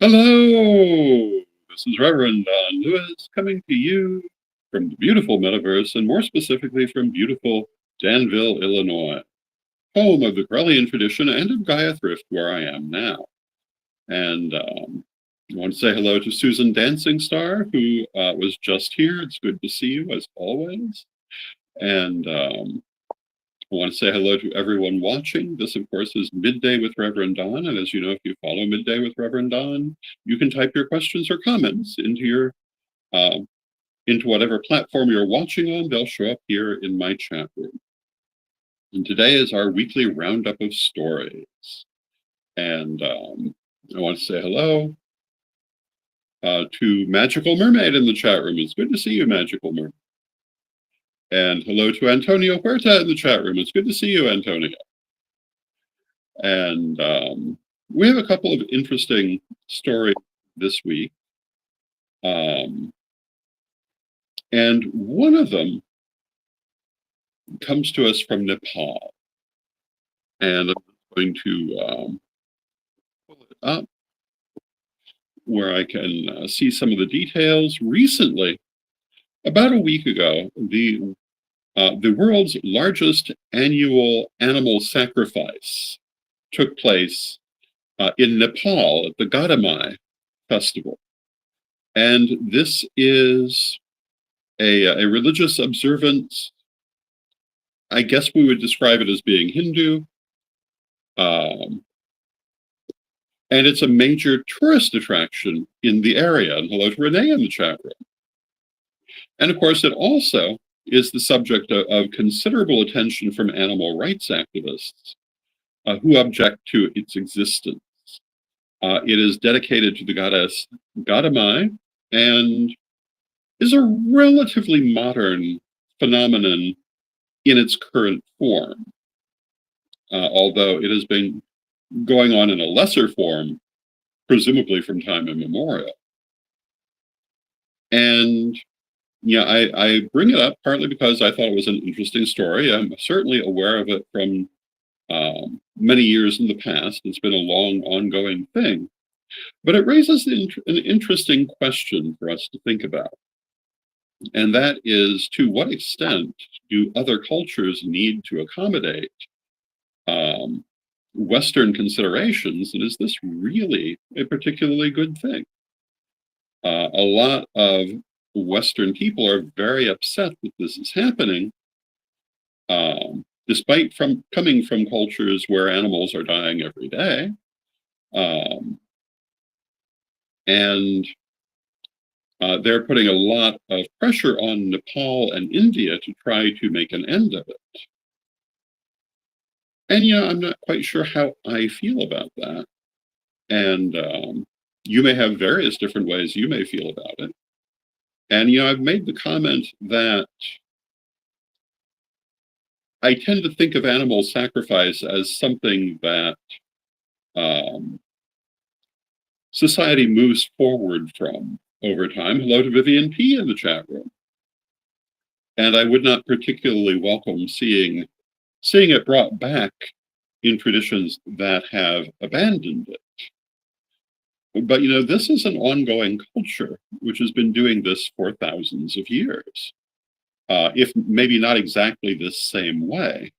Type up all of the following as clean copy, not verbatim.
Hello! This is Reverend Don Lewis coming to you from the beautiful metaverse, and more specifically from beautiful Danville, Illinois, home of the Corellian tradition and of Gaia Thrift, where I am now. And I want to say hello to Susan Dancing Star, who was just here. It's good to see you, as always. And I want to say hello to everyone watching. This, of course, is Midday with Reverend Don. And as you know, if you follow Midday with Reverend Don, you can type your questions or comments into whatever platform you're watching on. They'll show up here in my chat room. And today is our weekly roundup of stories. And I want to say hello to Magical Mermaid in the chat room. It's good to see you, Magical Mermaid. And hello to Antonio Huerta in the chat room. It's good to see you, Antonio. And we have a couple of interesting stories this week. And one of them comes to us from Nepal. And I'm going to pull it up where I can see some of the details. Recently, about a week ago, the world's largest annual animal sacrifice took place in Nepal at the Gadamai festival. And this is a religious observance. I guess we would describe it as being Hindu. And it's a major tourist attraction in the area. And hello to Renee in the chat room. And of course, it also is the subject of considerable attention from animal rights activists who object to its existence. It is dedicated to the goddess Gadamai and is a relatively modern phenomenon in its current form, although it has been going on in a lesser form, presumably from time immemorial. And yeah, I bring it up partly because I thought it was an interesting story. I'm certainly aware of it from many years in the past. It's been a long, ongoing thing. But it raises an interesting question for us to think about. And that is, to what extent do other cultures need to accommodate Western considerations? And is this really a particularly good thing? A lot of Western people are very upset that this is happening, despite coming from cultures where animals are dying every day. And they're putting a lot of pressure on Nepal and India to try to make an end of it. And, I'm not quite sure how I feel about that. And you may have various different ways you may feel about it. And, I've made the comment that I tend to think of animal sacrifice as something that society moves forward from over time. Hello to Vivian P. in the chat room. And I would not particularly welcome seeing it brought back in traditions that have abandoned it. But, this is an ongoing culture which has been doing this for thousands of years, if maybe not exactly the same way.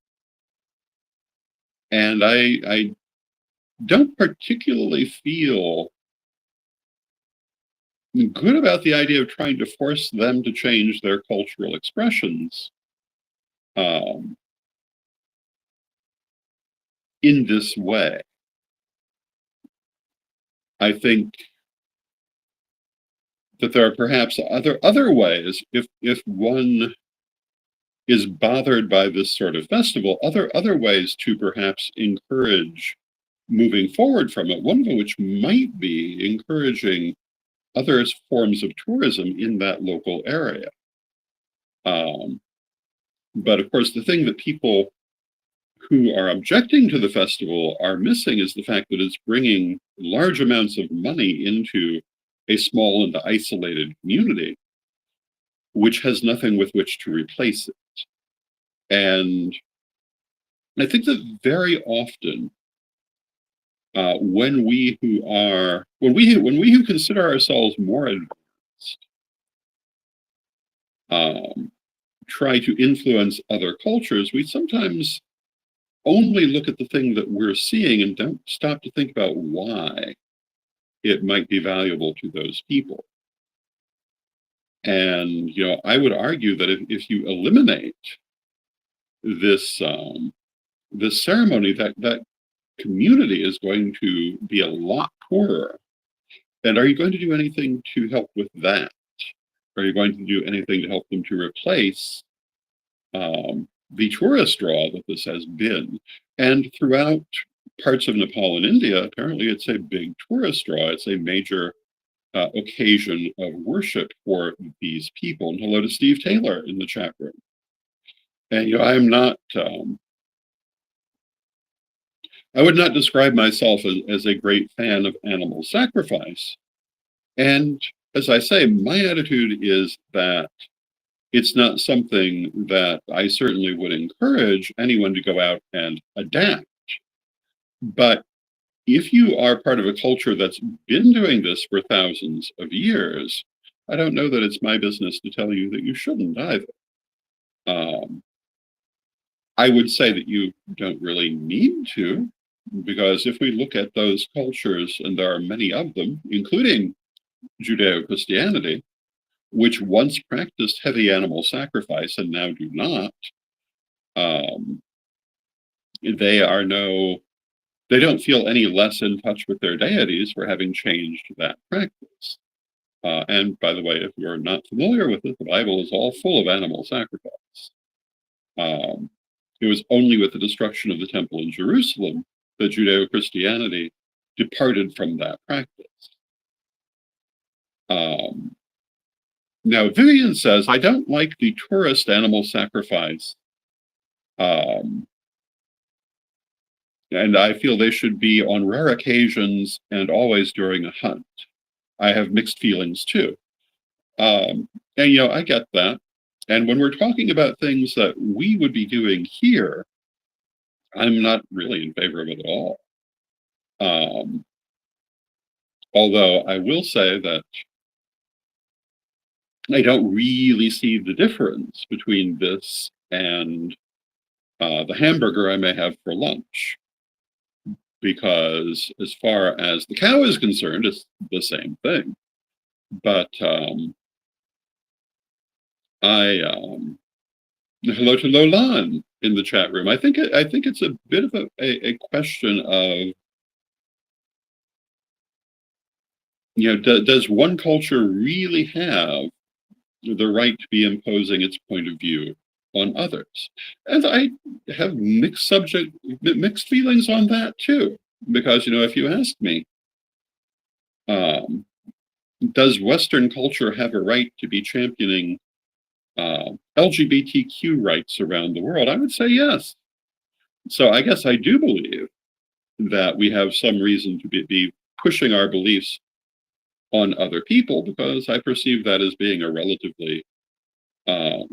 And I don't particularly feel good about the idea of trying to force them to change their cultural expressions in this way. I think that there are perhaps other ways, if one is bothered by this sort of festival, other ways to perhaps encourage moving forward from it, one of which might be encouraging other forms of tourism in that local area. But of course, the thing that people who are objecting to the festival are missing is the fact that it's bringing large amounts of money into a small and isolated community, which has nothing with which to replace it. And I think that very often when we who consider ourselves more advanced um, try to influence other cultures, we sometimes only look at the thing that we're seeing and don't stop to think about why it might be valuable to those people. And I would argue that if you eliminate this this ceremony, that community is going to be a lot poorer. And are you going to do anything to help with that? Are you going to do anything to help them to replace the tourist draw that this has been? And throughout parts of Nepal and India, apparently it's a big tourist draw. It's a major occasion of worship for these people. And hello to Steve Taylor in the chat room. And I'm not. I would not describe myself as a great fan of animal sacrifice. And as I say, my attitude is that it's not something that I certainly would encourage anyone to go out and adapt. But if you are part of a culture that's been doing this for thousands of years, I don't know that it's my business to tell you that you shouldn't either. I would say that you don't really need to, because if we look at those cultures, and there are many of them, including Judeo-Christianity, which once practiced heavy animal sacrifice and now do not, um, they don't feel any less in touch with their deities for having changed that practice. And by the way, if you're not familiar with it, the Bible is all full of animal sacrifice. It was only with the destruction of the temple in Jerusalem that Judeo-Christianity departed from that practice. Now, Vivian says, I don't like the tourist animal sacrifice. And I feel they should be on rare occasions and always during a hunt. I have mixed feelings too. And, I get that. And when we're talking about things that we would be doing here, I'm not really in favor of it at all. Although I will say that I don't really see the difference between this and the hamburger I may have for lunch. Because as far as the cow is concerned, it's the same thing. But hello to Lolan in the chat room. I think it's a bit of a question of, does one culture really have the right to be imposing its point of view on others? And I have mixed feelings on that too, because if you ask me, does Western culture have a right to be championing LGBTQ rights around the world? I would say yes. So I guess I do believe that we have some reason to be pushing our beliefs on other people, because I perceive that as being a relatively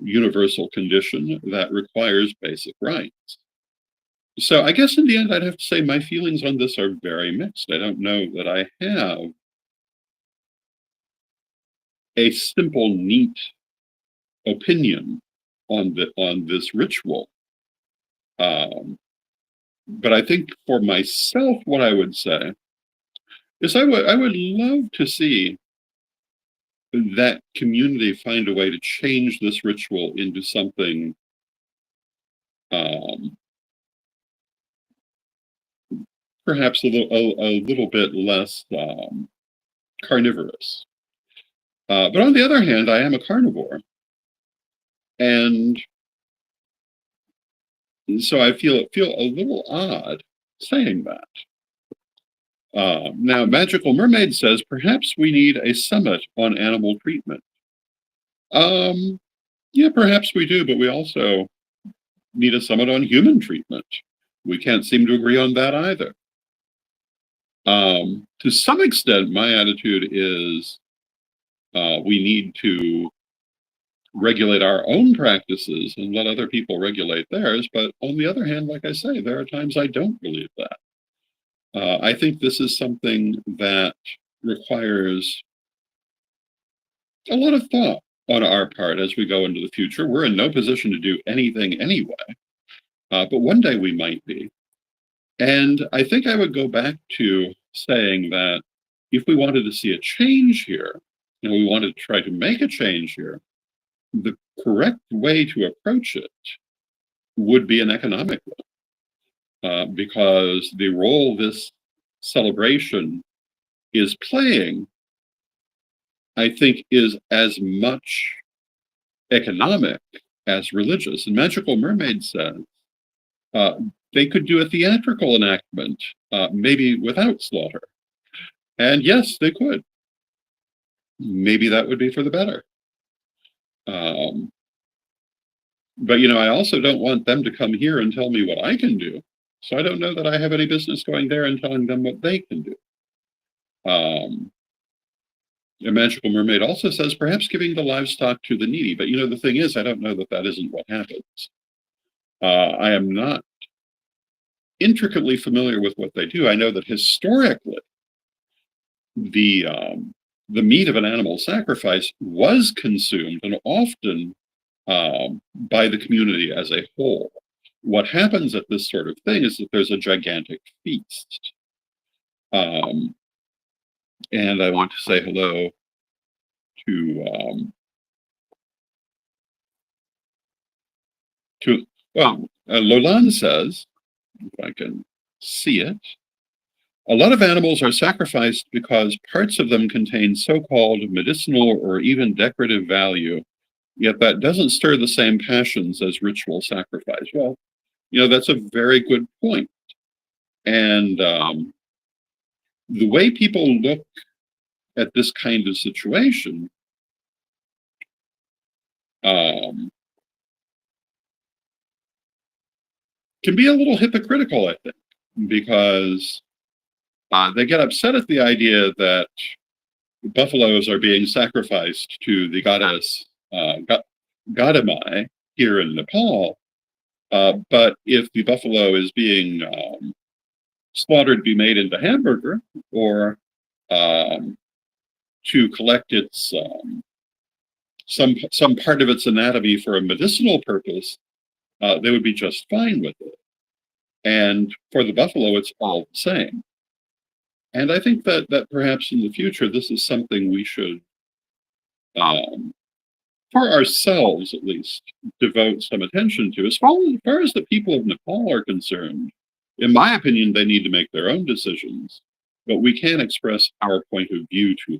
universal condition that requires basic rights. So I guess in the end, I'd have to say my feelings on this are very mixed. I don't know that I have a simple, neat opinion on this ritual. But I think for myself, what I would say is I would love to see that community find a way to change this ritual into something perhaps a little bit less carnivorous. But on the other hand, I am a carnivore. And so I feel a little odd saying that. Now, Magical Mermaid says, perhaps we need a summit on animal treatment. Yeah, perhaps we do, but we also need a summit on human treatment. We can't seem to agree on that either. To some extent, my attitude is we need to regulate our own practices and let other people regulate theirs. But on the other hand, like I say, there are times I don't believe that. I think this is something that requires a lot of thought on our part as we go into the future. We're in no position to do anything anyway, but one day we might be. And I think I would go back to saying that if we wanted to see a change here, and we wanted to try to make a change here, the correct way to approach it would be an economic one, because the role this celebration is playing, I think, is as much economic as religious. And Magical Mermaid says uh, they could do a theatrical enactment, maybe without slaughter. And yes, they could. Maybe that would be for the better. Um, but, I also don't want them to come here and tell me what I can do. So I don't know that I have any business going there and telling them what they can do. A Magical Mermaid also says perhaps giving the livestock to the needy. But, the thing is, I don't know that that isn't what happens. I am not intricately familiar with what they do. I know that historically, the meat of an animal sacrifice was consumed, and often by the community as a whole. What happens at this sort of thing is that there's a gigantic feast. And I want to say hello to Lolan says, if I can see it, a lot of animals are sacrificed because parts of them contain so-called medicinal or even decorative value, yet that doesn't stir the same passions as ritual sacrifice. Well, that's a very good point. And the way people look at this kind of situation can be a little hypocritical, I think, because they get upset at the idea that buffaloes are being sacrificed to the goddess Gadamai here in Nepal. But if the buffalo is being slaughtered to be made into hamburger, or to collect its some part of its anatomy for a medicinal purpose, they would be just fine with it. And for the buffalo, it's all the same. And I think that perhaps in the future, this is something we should, for ourselves at least, devote some attention to. As far as the people of Nepal are concerned, in my opinion, they need to make their own decisions, but we can express our point of view to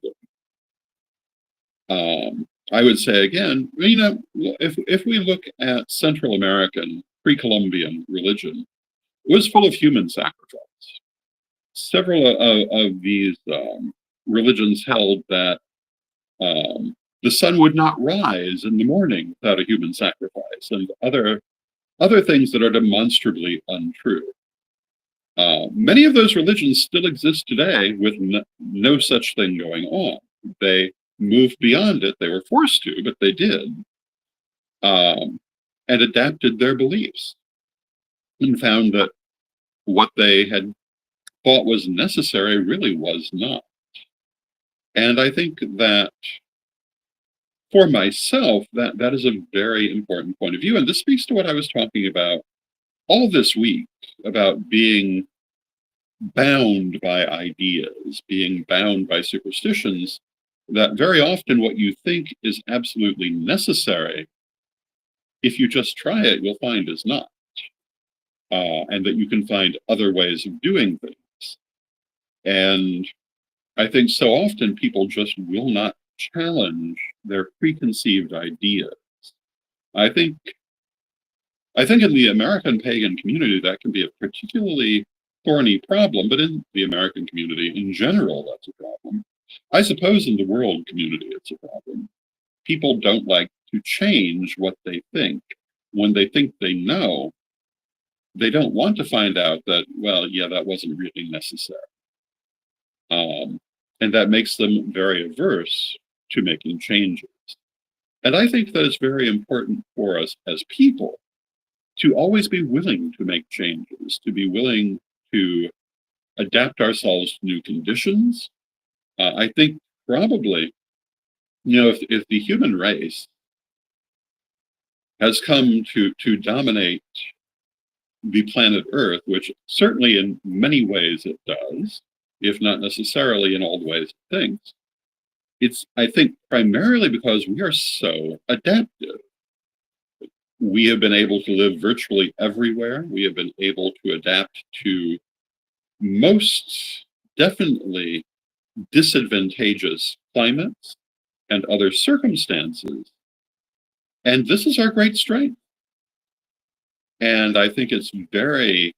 them. I would say again, if we look at Central American pre-Columbian religion, it was full of human sacrifice. Several of these religions held that the sun would not rise in the morning without a human sacrifice, and other things that are demonstrably untrue. Many of those religions still exist today with no such thing going on. They moved beyond it. They were forced to, but they did, and adapted their beliefs and found that what they had thought was necessary really was not. And I think that for myself, that is a very important point of view. And this speaks to what I was talking about all this week, about being bound by ideas, being bound by superstitions, that very often what you think is absolutely necessary, if you just try it, you'll find is not. And that you can find other ways of doing things. And I think so often people just will not challenge their preconceived ideas. I think in the American pagan community, that can be a particularly thorny problem, but in the American community in general, that's a problem. I suppose in the world community, it's a problem. People don't like to change what they think. When they think they know, they don't want to find out that, well, yeah, that wasn't really necessary. And that makes them very averse to making changes. And I think that it's very important for us as people to always be willing to make changes, to be willing to adapt ourselves to new conditions. I think probably, if the human race has come to dominate the planet Earth, which certainly in many ways it does, if not necessarily in all the ways it thinks, it's, I think, primarily because we are so adaptive. We have been able to live virtually everywhere. We have been able to adapt to most definitely disadvantageous climates and other circumstances. And this is our great strength. And I think it's very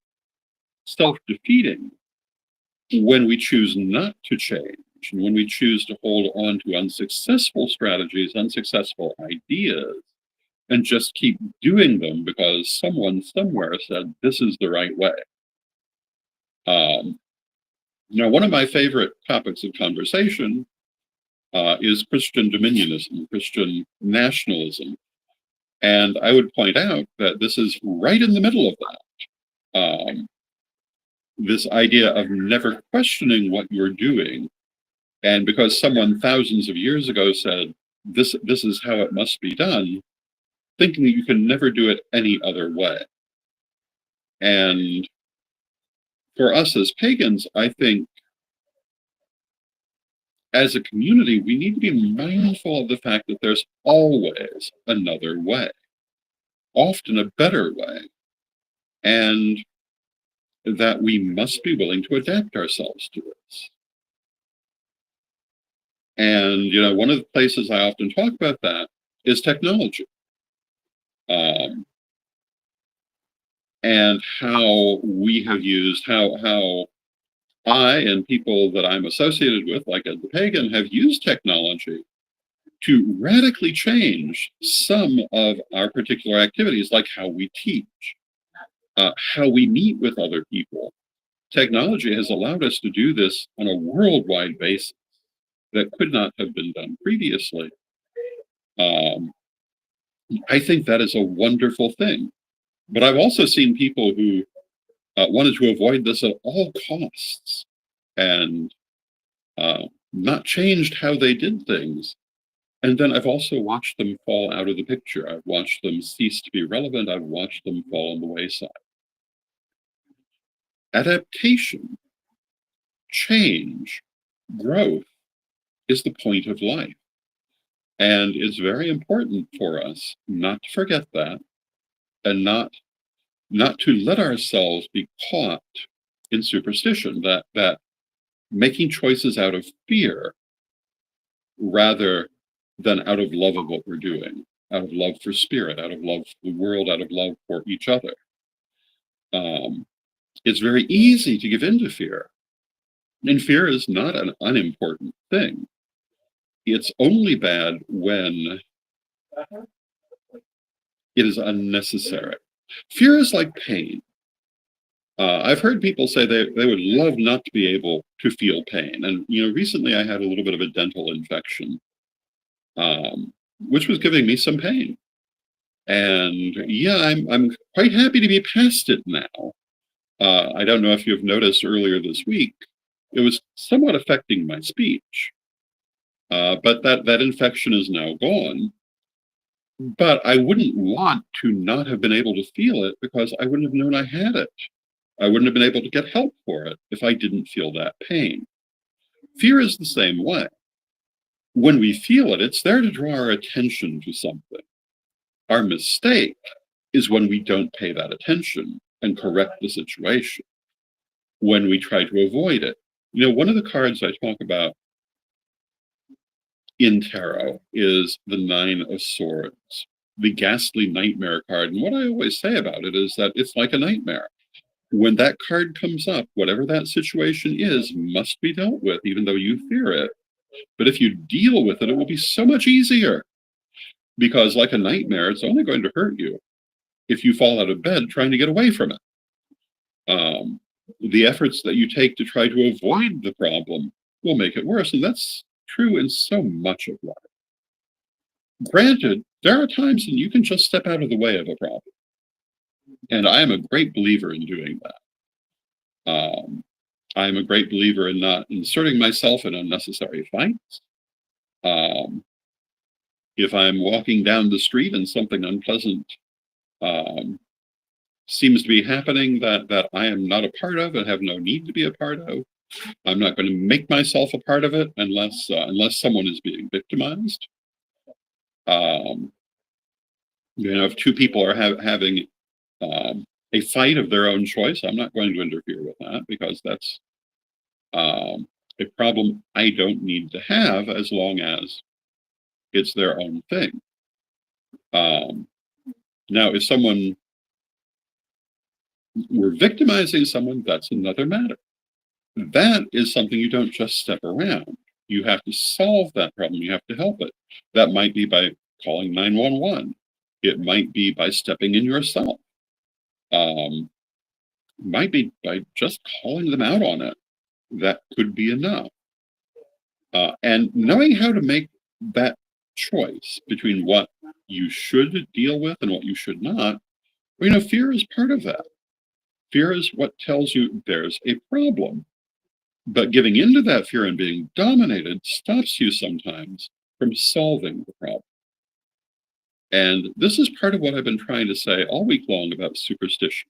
self-defeating when we choose not to change, and when we choose to hold on to unsuccessful strategies, unsuccessful ideas, and just keep doing them because someone somewhere said this is the right way. Um, One of my favorite topics of conversation is Christian dominionism, Christian nationalism. And I would point out that this is right in the middle of that. This idea of never questioning what you're doing. And because someone thousands of years ago said, this is how it must be done, thinking that you can never do it any other way. And for us as pagans, I think as a community, we need to be mindful of the fact that there's always another way, often a better way, and that we must be willing to adapt ourselves to this. And, one of the places I often talk about that is technology. And how we have used, how I and people that I'm associated with, like Ed the Pagan, have used technology to radically change some of our particular activities, like how we teach, how we meet with other people. Technology has allowed us to do this on a worldwide basis that could not have been done previously. I think that is a wonderful thing. But I've also seen people who wanted to avoid this at all costs and not changed how they did things. And then I've also watched them fall out of the picture. I've watched them cease to be relevant. I've watched them fall on the wayside. Adaptation, change, growth is the point of life. And it's very important for us not to forget that, and not to let ourselves be caught in superstition, that making choices out of fear rather than out of love of what we're doing, out of love for spirit, out of love for the world, out of love for each other. It's very easy to give in to fear. And fear is not an unimportant thing. It's only bad when it is unnecessary. Fear is like pain. I've heard people say they would love not to be able to feel pain. And, recently I had a little bit of a dental infection, which was giving me some pain. And yeah, I'm quite happy to be past it now. I don't know if you've noticed earlier this week, it was somewhat affecting my speech. But that infection is now gone. But I wouldn't want to not have been able to feel it, because I wouldn't have known I had it. I wouldn't have been able to get help for it if I didn't feel that pain. Fear is the same way. When we feel it, it's there to draw our attention to something. Our mistake is when we don't pay that attention and correct the situation, when we try to avoid it. One of the cards I talk about in tarot is the Nine of Swords, the ghastly nightmare card. And what I always say about it is that it's like a nightmare. When that card comes up, whatever that situation is must be dealt with, even though you fear it. But if you deal with it, it will be so much easier, because like a nightmare, it's only going to hurt you if you fall out of bed trying to get away from it. The efforts that you take to try to avoid the problem will make it worse. And that's true in so much of life. Granted, there are times when you can just step out of the way of a problem. And I am a great believer in doing that. I'm a great believer in not inserting myself in unnecessary fights. Um, if I'm walking down the street and something unpleasant um, seems to be happening that I am not a part of and have no need to be a part of, I'm not going to make myself a part of it unless someone is being victimized. Um, if two people are having a fight of their own choice, I'm not going to interfere with that because that's a problem I don't need to have as long as it's their own thing. Um, Now, if someone were victimizing someone, that's another matter. That is something you don't just step around. You have to solve that problem. You have to help it. That might be by calling 911. It might be by stepping in yourself. Um, might be by just calling them out on it. That could be enough. And knowing how to make that choice between what you should deal with and what you should not, fear is part of that. Fear is what tells you there's a problem. But giving into that fear and being dominated stops you sometimes from solving the problem. And this is part of what I've been trying to say all week long about superstition.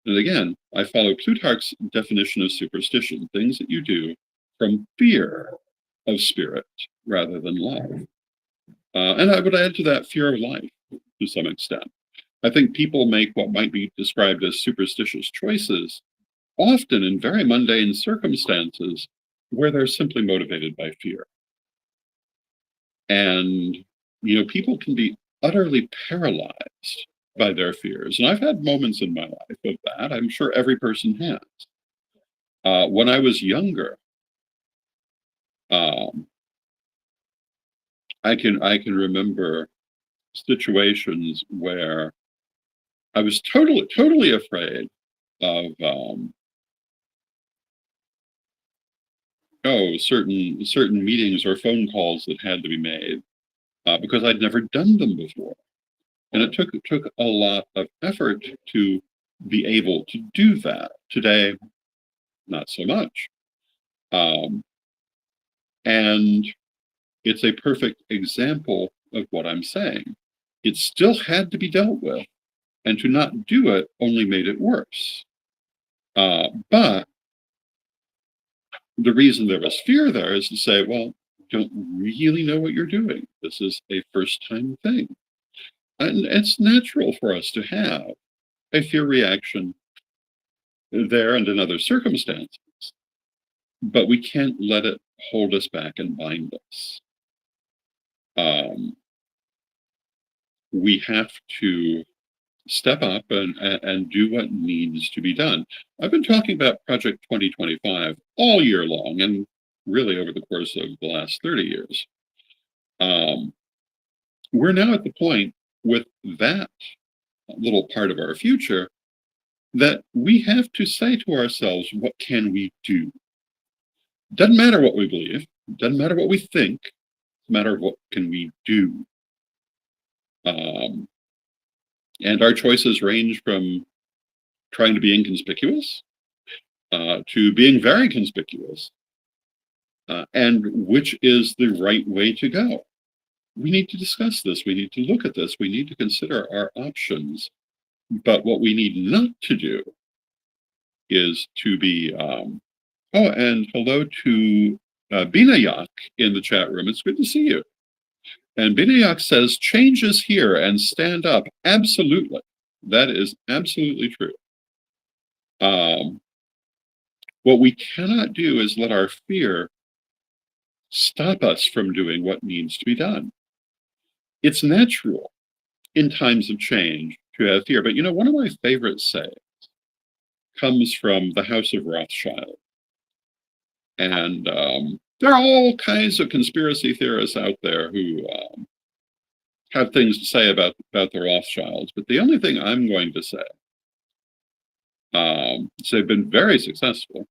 And again, I follow Plutarch's definition of superstition, things that you do from fear of spirit rather than love. And I would add to that fear of life to some extent. I think people make what might be described as superstitious choices, often in very mundane circumstances where they're simply motivated by fear. And, people can be utterly paralyzed by their fears. And I've had moments in my life of that. I'm sure every person has. When I was younger, um, I can remember situations where I was totally afraid of certain meetings or phone calls that had to be made because I'd never done them before, and it took a lot of effort to be able to do that. Today, not so much, um, and it's a perfect example of what I'm saying. It still had to be dealt with, and to not do it only made it worse. But the reason there was fear there is to say, well, you don't really know what you're doing. This is a first time thing. And it's natural for us to have a fear reaction there and in other circumstances, but we can't let it hold us back and bind us. Um, we have to step up and do what needs to be done. I've been talking about Project 2025 all year long and really over the course of the last 30 years. Um, we're now at the point with that little part of our future that we have to say to ourselves, what can we do? Doesn't matter what we believe, doesn't matter what we think, it's a matter of what can we do. Um, and our choices range from trying to be inconspicuous to being very conspicuous, and which is the right way to go. We need to discuss this. We need to look at this. We need to consider our options. But what we need not to do is to be, oh, and hello to Binayak in the chat room. It's good to see you. And Binayak says, change is here and stand up. Absolutely. That is absolutely true. What we cannot do is let our fear stop us from doing what needs to be done. It's natural in times of change to have fear. But one of my favorite sayings comes from the House of Rothschild. And there are all kinds of conspiracy theorists out there who have things to say about the Rothschilds. But the only thing I'm going to say is they've been very successful.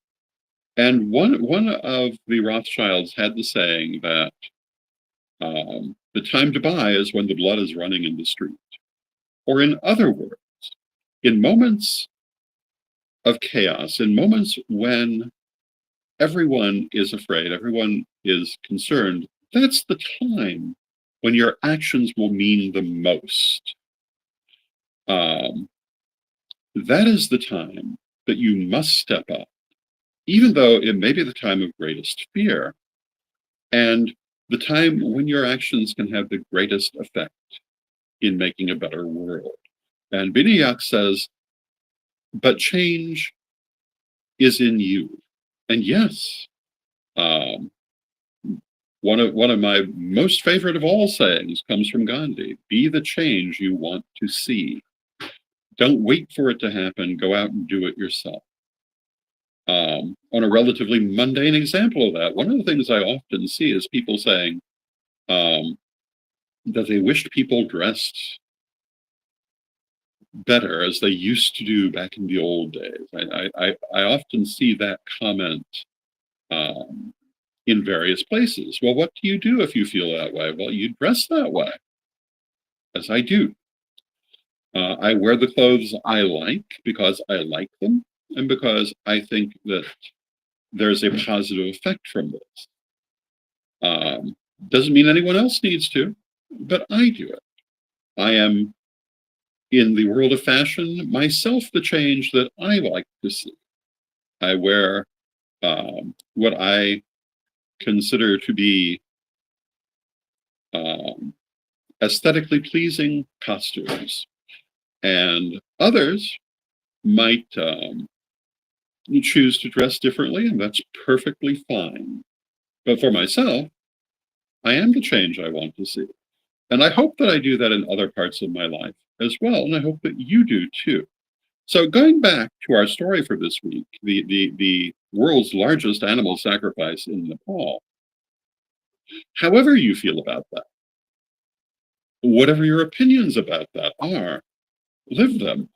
And one of the Rothschilds had the saying that the time to buy is when the blood is running in the street. Or in other words, in moments of chaos, in moments when everyone is afraid, everyone is concerned, that's the time when your actions will mean the most. Um, that is the time that you must step up, even though it may be the time of greatest fear, and the time when your actions can have the greatest effect in making a better world. And Binayak says, but change is in you. And yes, um, one of my most favorite of all sayings comes from Gandhi: be the change you want to see. Don't wait for it to happen. Go out and do it yourself. On a relatively mundane example of that, one of the things I often see is people saying um, that they wished people dressed better as they used to do back in the old days. I often see that comment um, in various places. Well, what do you do if you feel that way? Well, you dress that way, as I do. I wear the clothes I like because I like them and because I think that there's a positive effect from this. Doesn't mean anyone else needs to, but I do it. I am, in the world of fashion, myself the change that I like to see. I wear what I consider to be um, aesthetically pleasing costumes, and others might choose to dress differently, and that's perfectly fine. But for myself, I am the change I want to see. And I hope that I do that in other parts of my life as well. And I hope that you do too. So going back to our story for this week, the world's largest animal sacrifice in Nepal, however you feel about that, whatever your opinions about that are, live them.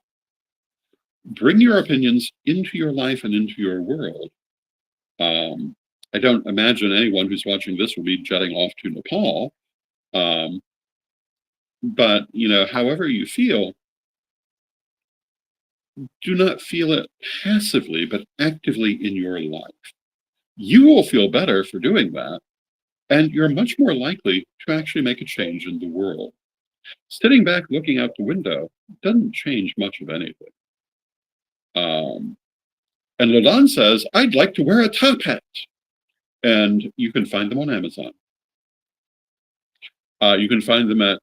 Bring your opinions into your life and into your world. Um, I don't imagine anyone who's watching this will be jetting off to Nepal. Um, but, however you feel, do not feel it passively, but actively in your life. You will feel better for doing that, and you're much more likely to actually make a change in the world. Sitting back looking out the window doesn't change much of anything. Um, and Ladon says, I'd like to wear a top hat. And you can find them on Amazon. You can find them at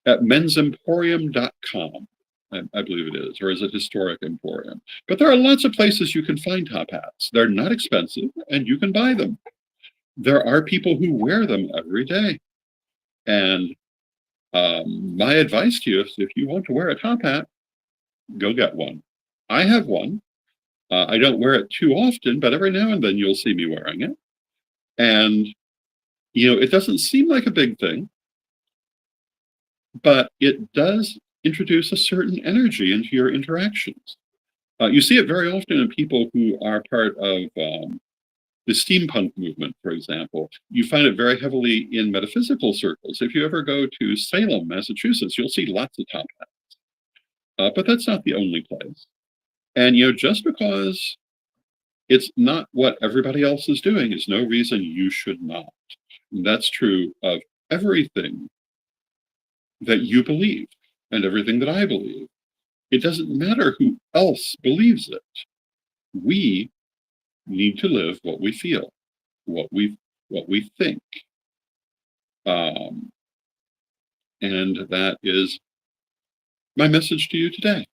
mensemporium.com. I believe it is, or is it Historic Emporium? But there are lots of places you can find top hats. They're not expensive, and you can buy them. There are people who wear them every day. And my advice to you is if you want to wear a top hat, go get one. I have one. I don't wear it too often, but every now and then you'll see me wearing it. And, it doesn't seem like a big thing, but it does introduce a certain energy into your interactions. You see it very often in people who are part of the steampunk movement, for example. You find it very heavily in metaphysical circles. If you ever go to Salem, Massachusetts, you'll see lots of top hats. But that's not the only place. And, just because it's not what everybody else is doing is no reason you should not. And that's true of everything that you believe and everything that I believe. It doesn't matter who else believes it. We need to live what we feel, what we think. Um, and that is my message to you today.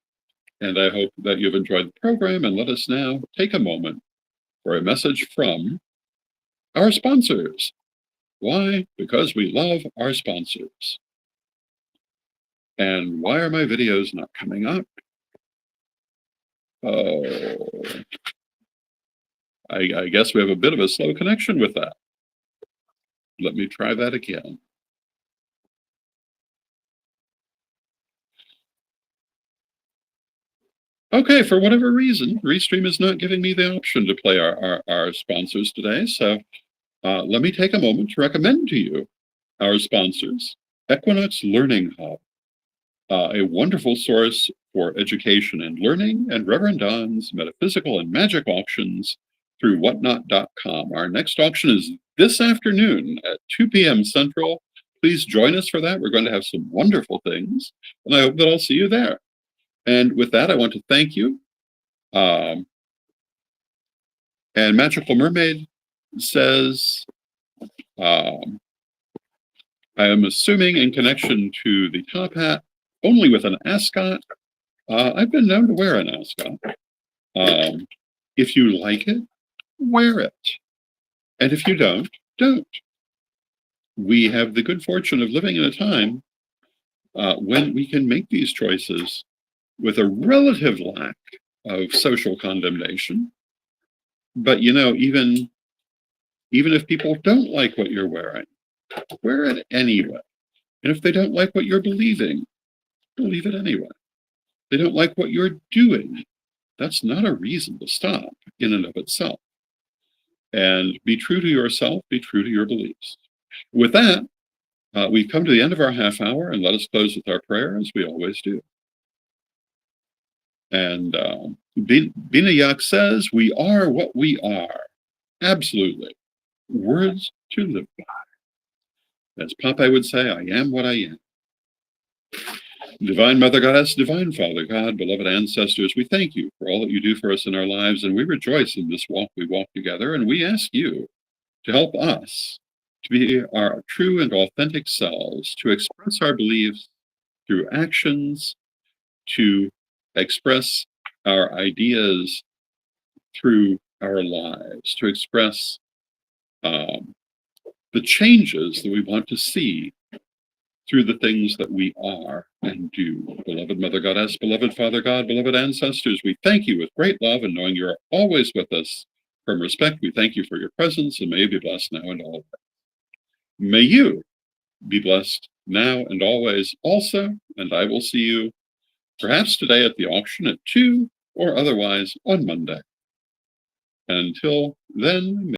And I hope that you've enjoyed the program, and let us now take a moment for a message from our sponsors. Why? Because we love our sponsors. And why are my videos not coming up? Oh, I guess we have a bit of a slow connection with that. Let me try that again. Okay, for whatever reason, Restream is not giving me the option to play our sponsors today. So let me take a moment to recommend to you our sponsors, Equinox Learning Hub, a wonderful source for education and learning, and Rev Don's metaphysical and magic auctions, through whatnot.com. Our next auction is this afternoon at 2 p.m. Central. Please join us for that. We're going to have some wonderful things, and I hope that I'll see you there. And with that, I want to thank you. And Magical Mermaid says, I am assuming in connection to the top hat, only with an ascot. I've been known to wear an ascot. If you like it, wear it. And if you don't, don't. We have the good fortune of living in a time when we can make these choices with a relative lack of social condemnation. But even if people don't like what you're wearing, wear it anyway. And if they don't like what you're believing, believe it anyway. They don't like what you're doing. That's not a reason to stop in and of itself. And be true to yourself, be true to your beliefs. With that, we've come to the end of our half hour, and let us close with our prayer as we always do. And Binayak says, we are what we are. Absolutely. Words to live by. As Popeye would say, I am what I am. Divine Mother Goddess, Divine Father God, beloved ancestors, we thank you for all that you do for us in our lives, and we rejoice in this walk we walk together, and we ask you to help us to be our true and authentic selves, to express our beliefs through actions, to express our ideas through our lives, to express the changes that we want to see through the things that we are and do. Beloved Mother Goddess, beloved Father God, beloved ancestors, we thank you with great love, and knowing you're always with us from respect, we thank you for your presence, and may you be blessed now and always. May you be blessed now and always also, and I will see you perhaps today at the auction at 2 or otherwise on Monday. Until then,